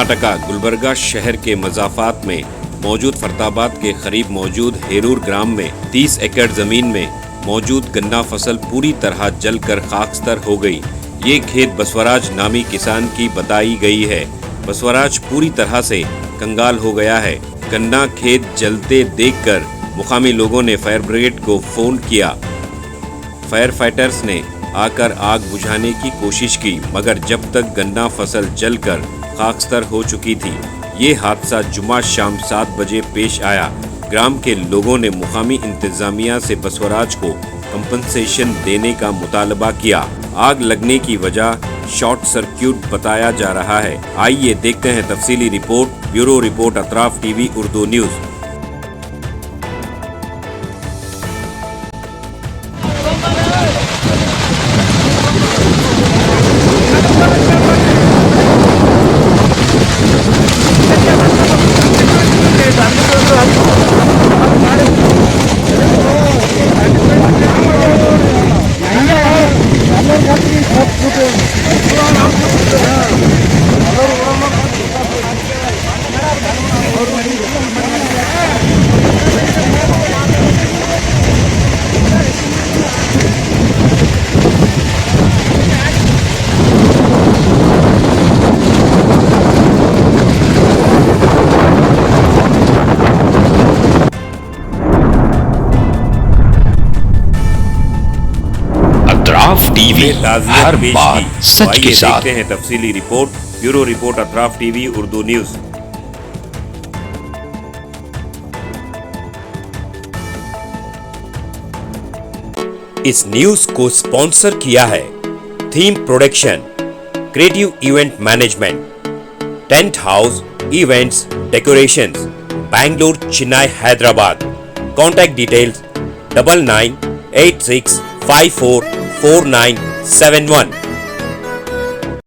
कर्नाटका गुलबर्गा शहर के मज़ाफ़ात में मौजूद फरताबाद के करीब मौजूद हेरूर ग्राम में 30 एकड़ जमीन में मौजूद गन्ना फसल पूरी तरह जलकर खाकस्तर हो गई। ये खेत बसवराज नामी किसान की बताई गई है। बसवराज पूरी तरह से कंगाल हो गया है। गन्ना खेत जलते देखकर मुकामी लोगों ने फायर ब्रिगेड को फोन किया। फायर फाइटर्स ने आकर आग बुझाने की कोशिश की, मगर जब तक गन्ना फसल जलकर खाकस्तर हो चुकी थी। ये हादसा जुमा शाम 7 बजे पेश आया। ग्राम के लोगों ने मुकामी इंतजामिया से बसवराज को कंपनसेशन देने का मुतालबा किया। आग लगने की वजह शॉर्ट सर्किट बताया जा रहा है। आइए देखते हैं तफसीली report. Bureau report Atraf TV Urdu news. Atraf TV हर बात सच के साथ। देखते हैं तफसीली report. Bureau report Atraf TV Urdu news. इस न्यूज को स्पॉन्सर किया है theme production, creative event management, tent house events decorations, Bangalore, Chennai, Hyderabad. Contact details 9986544971।